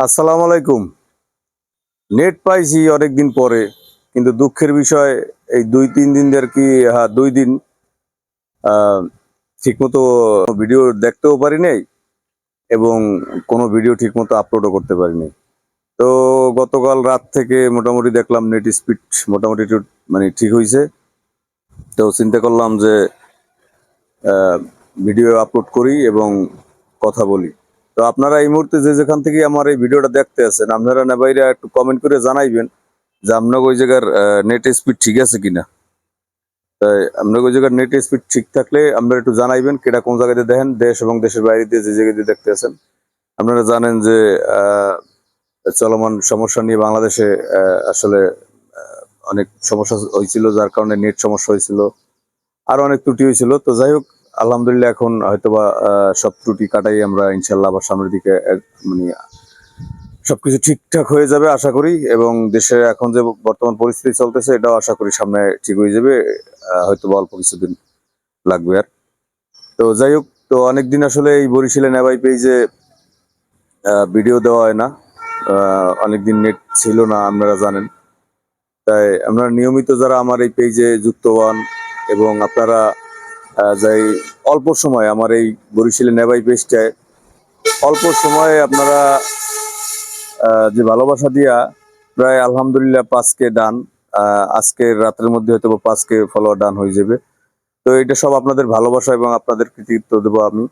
আসসালামু আলাইকুম। নেট পাইছি অনেকদিন পরে, কিন্তু দুঃখের বিষয় এই 2-3 দিন আর কি, হ্যাঁ 2 দিন ঠিকমতো ভিডিও দেখতেও পারি নাই এবং কোনো ভিডিও ঠিকমতো আপলোডও করতে পারি নাই। তো গতকাল রাত থেকে মোটামুটি দেখলাম নেট স্পিড মোটামুটি একটু মানে ঠিক হয়েছে। তো চিন্তা করলাম যে ভিডিও আপলোড করি এবং কথা বলি। তো আপনারা এই মুহূর্তে যে যেখান থেকে আমার এই ভিডিওটা দেখতে আছেন, আপনারা না বাইরে একটু কমেন্ট করে জানাইবেন যে আপনাকে ওই জায়গার নেট স্পিড ঠিক আছে কিনা। তাই আপনাকে ওই জায়গার নেট স্পিড ঠিক থাকলে আপনারা একটু জানাইবেন কেটা কোন জায়গাতে দেখেন, দেশ এবং দেশের বাইরে দিয়ে যে জায়গায় দিয়ে দেখতে আছেন। আপনারা জানেন যে চলমান সমস্যা নিয়ে বাংলাদেশে আসলে অনেক সমস্যা হয়েছিল, যার কারণে নেট সমস্যা হয়েছিল, আরো অনেক ত্রুটি হয়েছিল। তো যাই হোক, আলহামদুলিল্লাহ এখন হয়তোবা সব ত্রুটি কাটাই আমরা ইনশাল্লাহ আবার সামনের দিকে মানে সবকিছু ঠিকঠাক হয়ে যাবে আশা করি। এবং দেশে এখন যে বর্তমান পরিস্থিতি চলতেছে এটাও আশা করি সামনে ঠিক হয়ে যাবে, হয়তো অল্প কিছুদিন লাগবে আর। তো যাই হোক, তো অনেকদিন আসলে এই বরিশালে নেভাই পেজে ভিডিও দেওয়া হয় না, অনেকদিন নেট ছিল না আপনারা জানেন। তাই আপনারা নিয়মিত যারা আমার এই পেজে যুক্ত হন এবং আপনারা যাই অল্প সময় আমার এই বরিশালে নেভাই পেজটায় অল্প সময়ে আপনারা যে ভালোবাসা দিয়া প্রায় আলহামদুলিল্লাহ 5K ডান, আজকের রাতের মধ্যে হয়তো 5K ফলোয়ার ডান হয়ে যাবে। তো এটা সব আপনাদের ভালোবাসা এবং আপনাদের কৃতিত্ব দেবো আমি,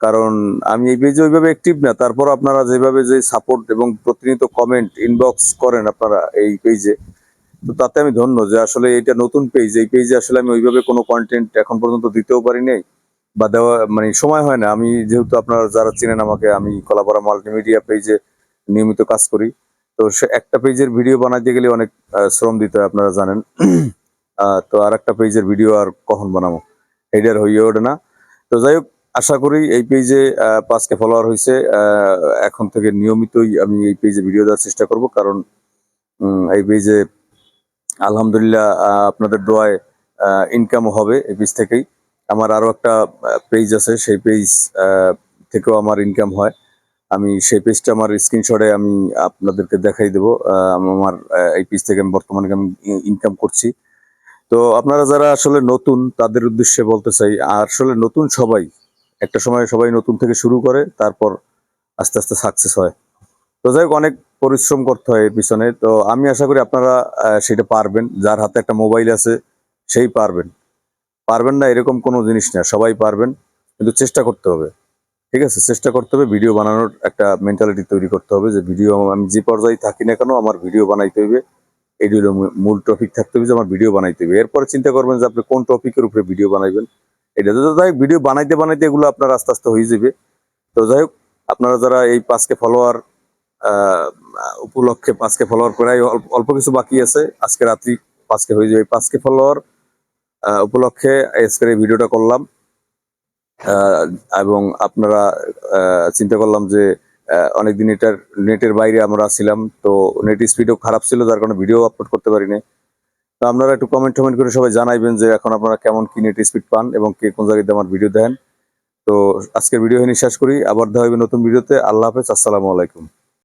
কারণ আমি এই পেজে ওইভাবে অ্যাক্টিভ না। তারপর আপনারা যেভাবে যে সাপোর্ট এবং প্রতিনিয়ত কমেন্ট ইনবক্স করেন আপনারা এই পেজে, তো তাতে আমি ধন্য যে আসলে এটা নতুন পেজ। এই পেজে আসলে আমি ওইভাবে কোনো কন্টেন্ট এখন পর্যন্ত দিতেও পারি নাই বা দেওয়া মানে সময় হয় না। আমি যেহেতু আপনারা যারা চেনেন আমাকে, আমি কলাপাড়া মাল্টিমিডিয়া পেজে নিয়মিত কাজ করি। তো সে একটা পেজের ভিডিও বানাইতে গেলে অনেক শ্রম দিতে হয়, আপনারা জানেন। তো আর একটা পেজের ভিডিও আর কখন বানাবো, এইটার হইয়ে ওঠে না। তো যাই হোক, আশা করি এই পেজে 5K ফলোয়ার হয়েছে। এখন থেকে নিয়মিতই আমি এই পেজে ভিডিও দেওয়ার চেষ্টা করব, কারণ এই পেজে আলহামদুলিল্লাহ আপনাদের দোয়ায় ইনকামও হবে এই পেজ থেকেই। আমার আরো একটা পেজ আছে, সেই পেজ থেকেও আমার ইনকাম হয়। আমি সেই পেজটা আমার স্ক্রিনশটে আমি আপনাদেরকে দেখাই দেবো। আমার এই পেজ থেকে আমি বর্তমানে আমি ইনকাম করছি। তো আপনারা যারা আসলে নতুন তাদের উদ্দেশ্যে বলতে চাই, আসলে নতুন সবাই একটা সময় সবাই নতুন থেকে শুরু করে, তারপর আস্তে আস্তে সাকসেস হয়। তো যাই হোক, অনেক পরিশ্রম করতে হয় এর পিছনে। তো আমি আশা করি আপনারা সেটা পারবেন। যার হাতে একটা মোবাইল আছে সেই পারবেন, পারবেন না এরকম কোনো জিনিস না, সবাই পারবেন, কিন্তু চেষ্টা করতে হবে। ঠিক আছে, চেষ্টা করতে হবে, ভিডিও বানানোর একটা মেন্টালিটি তৈরি করতে হবে যে ভিডিও আমি যে পর্যায়ে থাকি না কেন আমার ভিডিও বানাইতে হইবে। এই হলো মূল টপিক থাকতে হবে যে আমার ভিডিও বানাইতে হবে। এরপরে চিন্তা করবেন যে আপনি কোন টপিকের উপরে ভিডিও বানাইবেন। এটা তো যাই হোক, ভিডিও বানাইতে বানাইতে এগুলো আপনার আস্তে আস্তে হয়ে যাবে। তো যাই হোক, আপনারা যারা এই 5K ফলোয়ার আহ উপলক্ষে 5K ফলোয়ার প্রায় অল্প কিছু বাকি আছে, আজকে রাত্রি 5K হয়ে যাবে। 5K ফলোয়ার উপলক্ষে আজকের এই ভিডিওটা করলাম। আহ, এবং আপনারা চিন্তা করলাম যে অনেকদিন এটার নেটের বাইরে আমরা ছিলাম, তো নেট স্পিডও খারাপ ছিল, যার কারণে ভিডিও আপলোড করতে পারিনি। তো আপনারা একটু কমেন্ট টমেন্ট করে সবাই জানাইবেন যে এখন আপনারা কেমন কি নেট স্পিড পান এবং কে কোন জায়গায় আমার ভিডিও দেন। তো আজকের ভিডিও এখানে শেষ করি, আবার দেখা হবে নতুন ভিডিওতে। আল্লাহ হাফেজ, আসসালামু আলাইকুম।